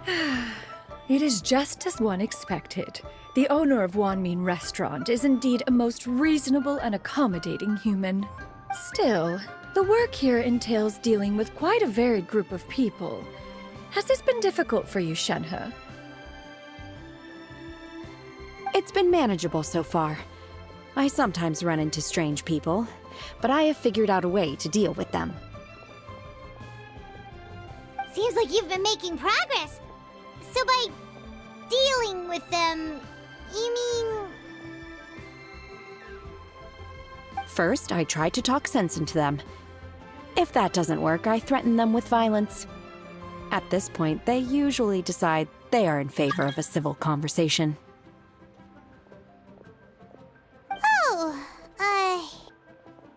It is just as one expected. The owner of Wanmin Restaurant is indeed a most reasonable and accommodating human. Still, the work here entails dealing with quite a varied group of people. Has this been difficult for you, Shenhe? It's been manageable so far. I sometimes run into strange people, but I have figured out a way to deal with them. Seems like you've been making progress. So by dealing with them, you mean... First, I try to talk sense into them. If that doesn't work, I threaten them with violence. At this point, they usually decide they are in favor of a civil conversation.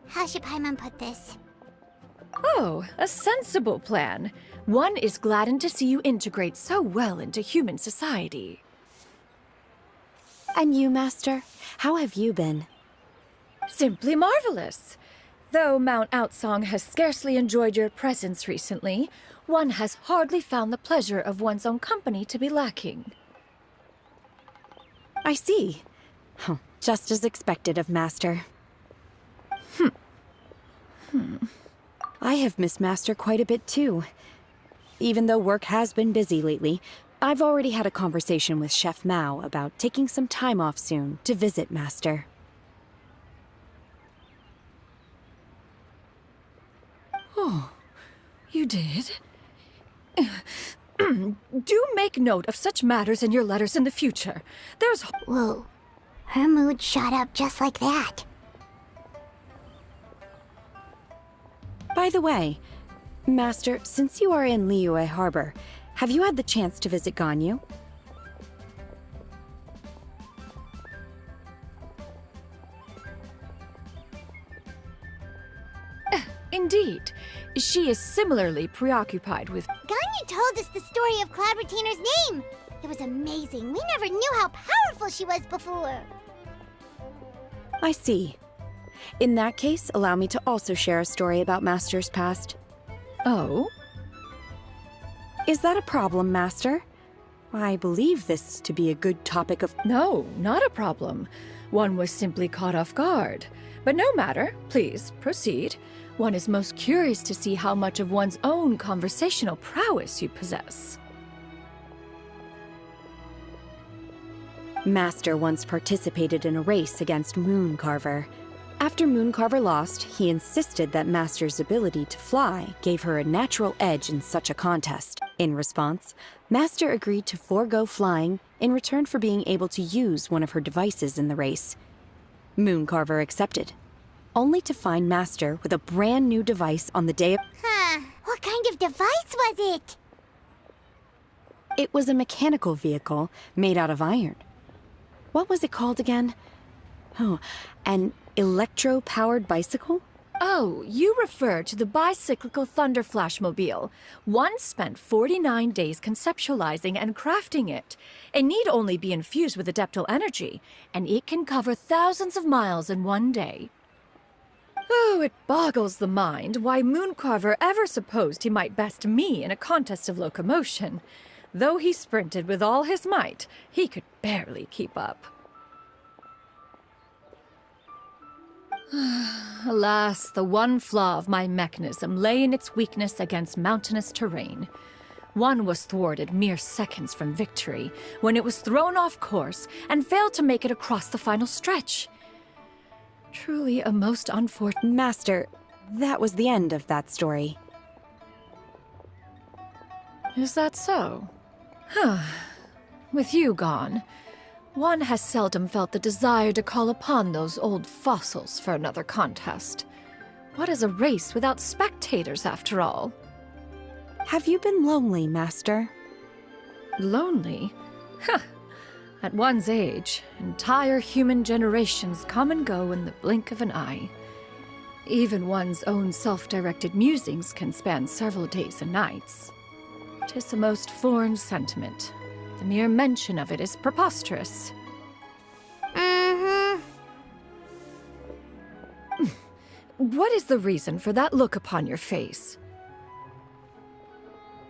How should Paimon put this? Oh, a sensible plan. One is gladdened to see you integrate so well into human society. And you, Master? How have you been? Simply marvelous. Though Mount Outsong has scarcely enjoyed your presence recently, one has hardly found the pleasure of one's own company to be lacking. I see. Just as expected of Master. I have missed Master quite a bit too. Even though work has been busy lately, I've already had a conversation with Chef Mao about taking some time off soon to visit Master. Oh, you did? Do make note of such matters in your letters in the future. There's... Whoa. Her mood shot up just like that. By the way, Master, since you are in Liyue Harbor, have you had the chance to visit Ganyu? Indeed. She is similarly preoccupied with... Ganyu told us the story of Cloud Retainer's name. It was amazing. We never knew how powerful she was before. I see. In that case, allow me to also share a story about Master's past. Oh? Is that a problem, Master? I believe this to be a good topic of... No, not a problem. One was simply caught off guard. But no matter. Please, proceed. One is most curious to see how much of one's own conversational prowess you possess. Master once participated in a race against Mooncarver. After Mooncarver lost, he insisted that Master's ability to fly gave her a natural edge in such a contest. In response, Master agreed to forego flying in return for being able to use one of her devices in the race. Mooncarver accepted, only to find Master with a brand new device on the day of... What kind of device was it? It was a mechanical vehicle made out of iron. What was it called again? Oh, an electro-powered bicycle? Oh, you refer to the bicyclical Thunder Flashmobile. One spent 49 days conceptualizing and crafting it. It need only be infused with adeptal energy, and it can cover thousands of miles in one day. Oh, it boggles the mind why Mooncarver ever supposed he might best me in a contest of locomotion. Though he sprinted with all his might, he could barely keep up. Alas, the one flaw of my mechanism lay in its weakness against mountainous terrain. One was thwarted mere seconds from victory, when it was thrown off course and failed to make it across the final stretch. Truly a most unfortunate... Master, that was the end of that story. Is that so? Huh. With you gone, one has seldom felt the desire to call upon those old fossils for another contest. What is a race without spectators, after all? Have you been lonely, Master? Lonely? Huh. At one's age, entire human generations come and go in the blink of an eye. Even one's own self-directed musings can span several days and nights. 'Tis a most foreign sentiment. The mere mention of it is preposterous. What is the reason for that look upon your face?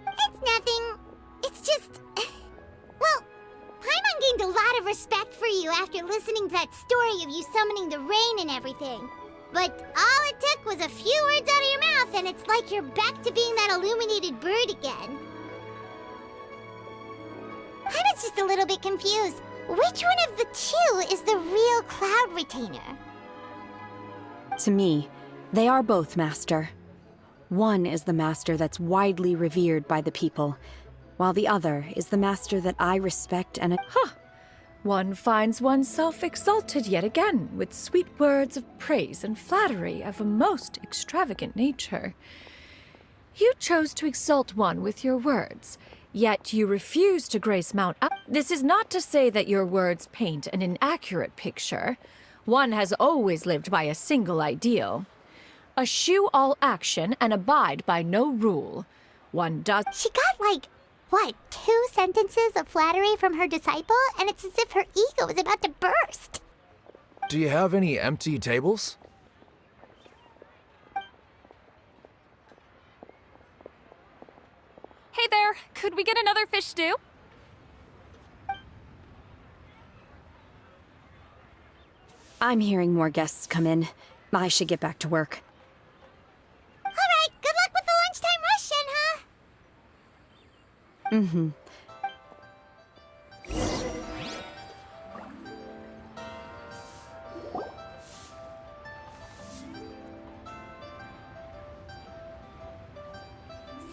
It's nothing. It's just respect for you after listening to that story of you summoning the rain and everything. But all it took was a few words out of your mouth, and it's like you're back to being that illuminated bird again. I was just a little bit confused. Which one of the two is the real Cloud Retainer? To me, they are both, Master. One is the master that's widely revered by the people, while the other is the master that I respect and... One finds oneself exalted yet again with sweet words of praise and flattery of a most extravagant nature. You chose to exalt one with your words, yet you refuse to grace Mount Up. This is not to say that your words paint an inaccurate picture. One has always lived by a single ideal. Eschew all action and abide by no rule. One does... She got, like, what, 2 sentences of flattery from her disciple? And it's as if her ego is about to burst. Do you have any empty tables? Hey there, could we get another fish stew? I'm hearing more guests come in. I should get back to work. All right, good luck with the lunchtime rush, Shenhe. Mm-hmm.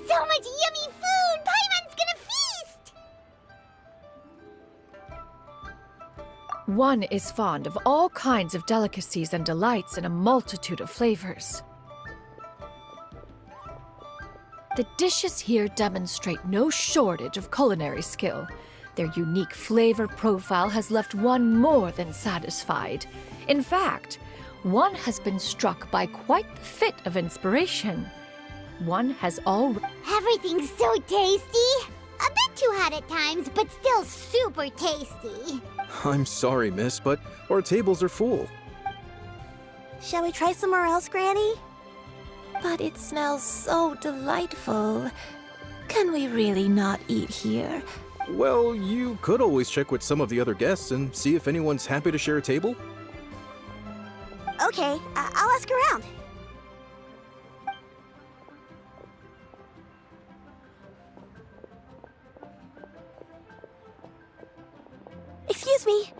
So much yummy food! Paimon's gonna feast! One is fond of all kinds of delicacies and delights in a multitude of flavors. The dishes here demonstrate no shortage of culinary skill. Their unique flavor profile has left one more than satisfied. In fact, one has been struck by quite the fit of inspiration. One has already... Everything's so tasty! A bit too hot at times, but still super tasty. I'm sorry, miss, but our tables are full. Shall we try somewhere else, Granny? But it smells so delightful. Can we really not eat here? Well, you could always check with some of the other guests and see if anyone's happy to share a table. Okay, I'll ask around. Excuse me,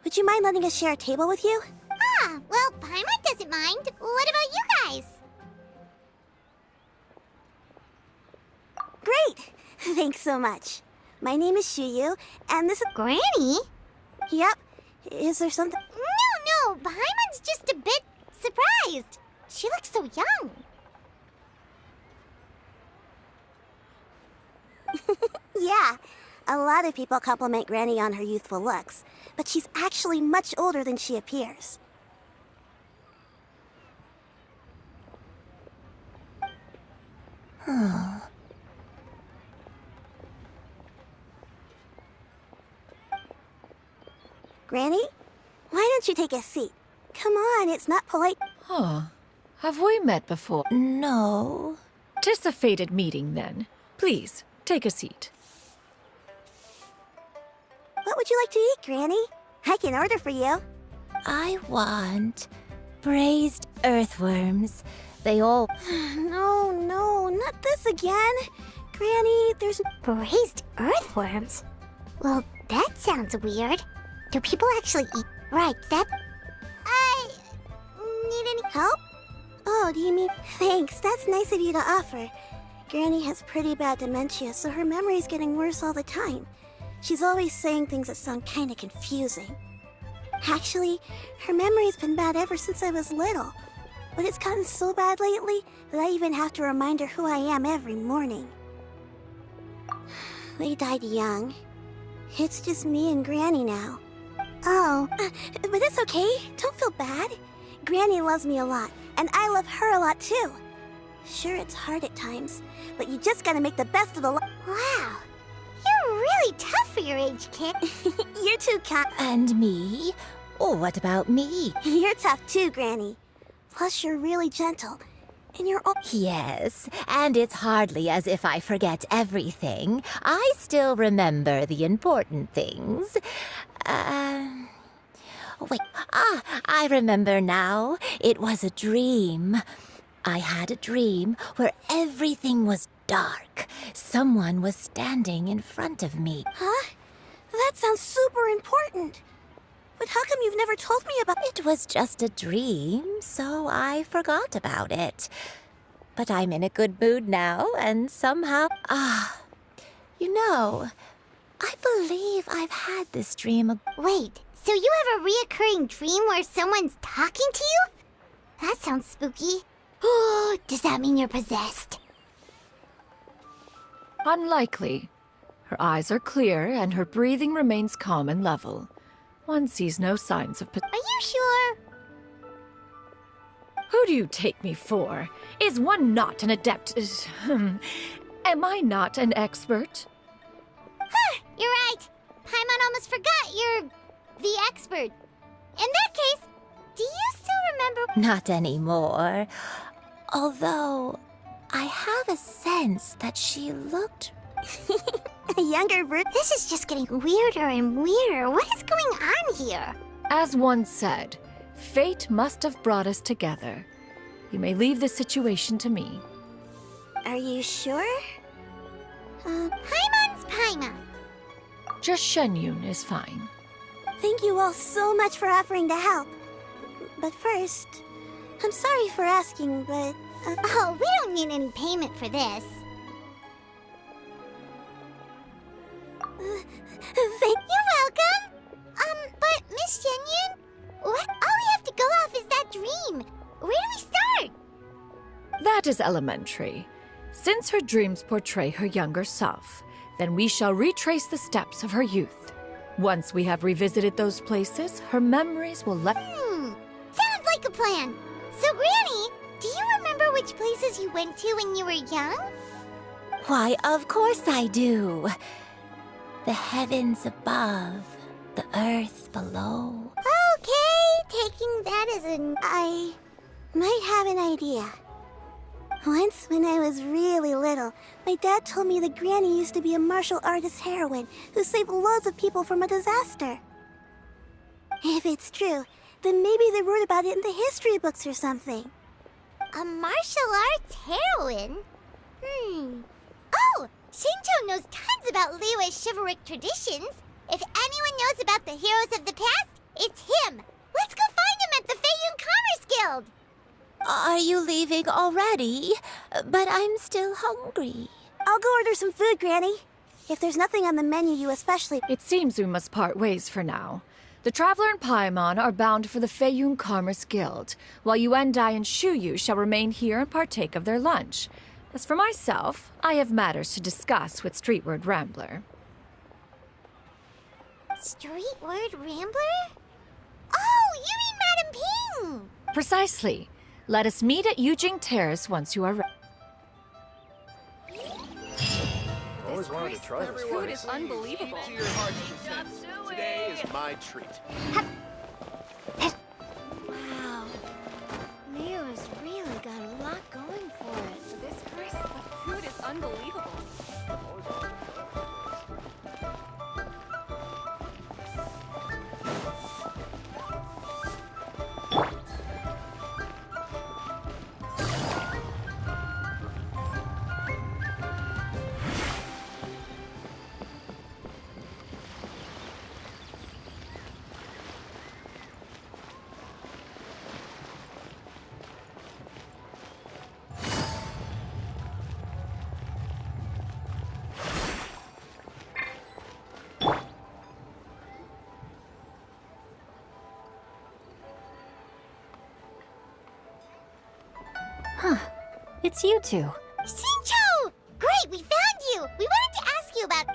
would you mind letting us share a table with you? Ah, well, Paimon doesn't mind. What about you guys? Great! Thanks so much. My name is Shuyu, and this is... Granny? Yep. Is there something... No, Paimon's just a bit surprised. She looks so young. Yeah, a lot of people compliment Granny on her youthful looks, but she's actually much older than she appears. Granny, why don't you take a seat? Come on, it's not polite. Have we met before? No. 'Tis a fated meeting, then. Please, take a seat. What would you like to eat, Granny? I can order for you. I want braised earthworms. They all... No, not this again. Granny, there's... Braised earthworms? Well, that sounds weird. Do people actually eat... Right, that... I... need any... Help? Oh, do you mean... Thanks, that's nice of you to offer. Granny has pretty bad dementia, so her memory's getting worse all the time. She's always saying things that sound kinda confusing. Actually, her memory's been bad ever since I was little. But it's gotten so bad lately that I even have to remind her who I am every morning. They died young. It's just me and Granny now. Oh, but it's okay. Don't feel bad. Granny loves me a lot, and I love her a lot too. Sure, it's hard at times, but you just gotta make the best of the Wow. You're really tough for your age, kid. You're too kind. And me? Oh, what about me? You're tough too, Granny. Plus, you're really gentle. And you're... Yes, and it's hardly as if I forget everything. I still remember the important things. Wait. I remember now. It was a dream. I had a dream where everything was dark. Someone was standing in front of me. Huh? That sounds super important. But how come you've never told me about it? It was just a dream, so I forgot about it. But I'm in a good mood now, and somehow... you know, I believe I've had this dream. Wait, so you have a reoccurring dream where someone's talking to you? That sounds spooky. Oh, does that mean you're possessed? Unlikely. Her eyes are clear and her breathing remains calm and level. One sees no signs of... Are you sure? Who do you take me for? Is one not an adept? Am I not an expert? Huh, you're right. Paimon almost forgot you're the expert. In that case, do you still remember... Not anymore. Although, I have a sense that she looked... A younger version? This is just getting weirder and weirder. What is going on here? As one said, fate must have brought us together. You may leave the situation to me. Are you sure? Paimon's Paimon. Just Shenyun is fine. Thank you all so much for offering to help. But first, I'm sorry for asking, but... Oh, we don't need any payment for this. You're welcome. But Miss Shenyun, all we have to go off is that dream. Where do we start? That is elementary. Since her dreams portray her younger self, then we shall retrace the steps of her youth. Once we have revisited those places, her memories will Sounds like a plan. So, Granny, do you remember which places you went to when you were young? Why, of course I do. The heavens above, the earth below. Okay, taking that as an... I might have an idea. Once, when I was really little, my dad told me that Granny used to be a martial artist heroine who saved loads of people from a disaster. If it's true, then maybe they wrote about it in the history books or something. A martial arts heroine? Oh, Shincho knows tons about Liyue's chivalric traditions. If anyone knows about the heroes of the past, it's him. Let's go find him at the Feiyun Commerce Guild. Are you leaving already? But I'm still hungry. I'll go order some food, Granny. If there's nothing on the menu you especially... It seems we must part ways for now. The Traveler and Paimon are bound for the Feiyun Commerce Guild, while Yuendai and Shuyu shall remain here and partake of their lunch. As for myself, I have matters to discuss with Streetward Rambler. Streetward Rambler? Oh, you mean Madam Ping! Precisely. Let us meet at Yujing Terrace once you are ready. Always wanted to try this. Food is unbelievable. To your heart's content. Today is my treat. Wow. Leo's really got a lot going for it. This place, the food is unbelievable. It's you two. Shincho! Great, we found you! We wanted to ask you about...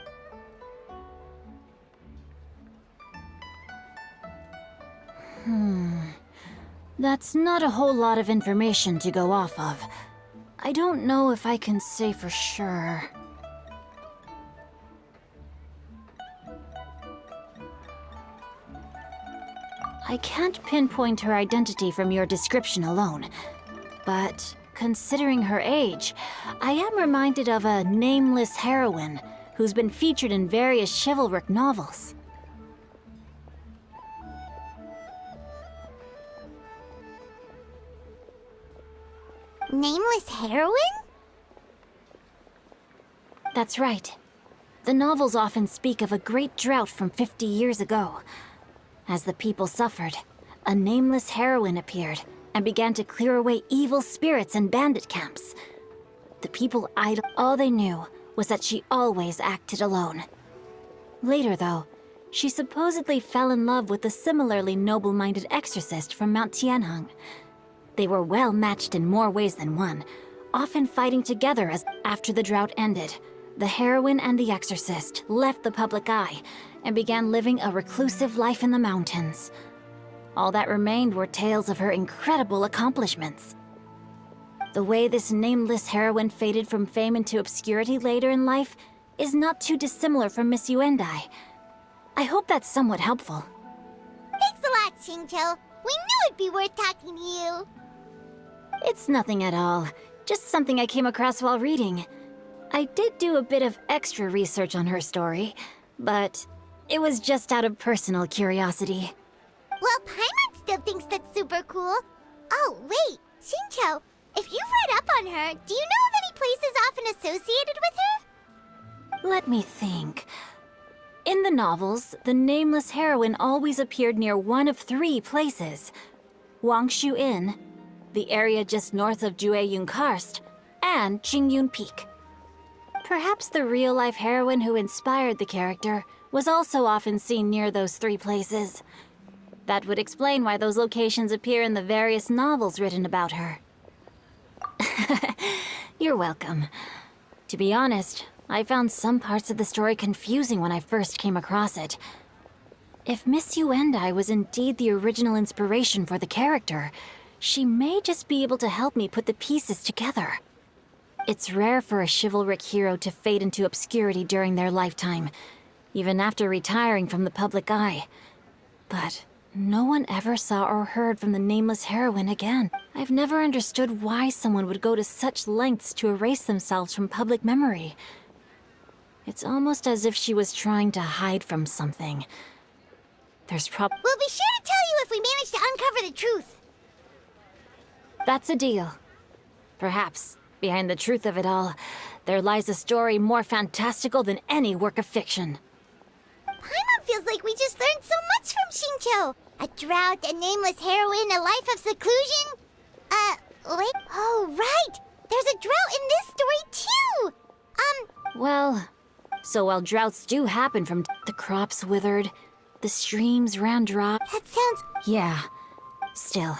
That's not a whole lot of information to go off of. I don't know if I can say for sure. I can't pinpoint her identity from your description alone, but considering her age, I am reminded of a nameless heroine who's been featured in various chivalric novels. Nameless heroine? That's right. The novels often speak of a great drought from 50 years ago. As the people suffered, a nameless heroine appeared and began to clear away evil spirits and bandit camps. The people idle. All they knew was that she always acted alone. Later, though, she supposedly fell in love with a similarly noble-minded exorcist from Mount Tianheng. They were well matched in more ways than one, often fighting together as after the drought ended. The heroine and the exorcist left the public eye and began living a reclusive life in the mountains. All that remained were tales of her incredible accomplishments. The way this nameless heroine faded from fame into obscurity later in life is not too dissimilar from Miss Yuendai. I hope that's somewhat helpful. Thanks a lot, Xingqiu. We knew it'd be worth talking to you. It's nothing at all. Just something I came across while reading. I did do a bit of extra research on her story, but it was just out of personal curiosity. Well, Paimon still thinks that's super cool. Oh, wait, Xingqiu, if you've read up on her, do you know of any places often associated with her? Let me think. In the novels, the nameless heroine always appeared near one of 3 places. Wangshu Inn, the area just north of Jueyun Karst, and Qingyun Peak. Perhaps the real-life heroine who inspired the character was also often seen near those 3 places. That would explain why those locations appear in the various novels written about her. You're welcome. To be honest, I found some parts of the story confusing when I first came across it. If Miss Yuendai was indeed the original inspiration for the character, she may just be able to help me put the pieces together. It's rare for a chivalric hero to fade into obscurity during their lifetime, even after retiring from the public eye. But no one ever saw or heard from the nameless heroine again. I've never understood why someone would go to such lengths to erase themselves from public memory. It's almost as if she was trying to hide from something. We'll be sure to tell you if we manage to uncover the truth. That's a deal. Perhaps, behind the truth of it all, there lies a story more fantastical than any work of fiction. Paimon feels like we just learned so much from Xingqiu. A drought, a nameless heroine, a life of seclusion. Wait. Oh, right! There's a drought in this story, too! Well, so while droughts do happen from the crops withered, the streams ran dry. That sounds... Yeah. Still,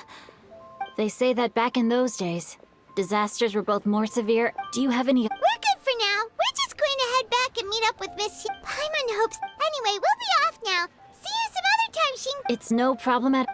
they say that back in those days, disasters were both more severe. Do you have any... We're good for now. We're just going to head back and meet up with Miss... Paimon hopes... Anyway, we'll be off now. See you some other time, Xing... It's no problem at...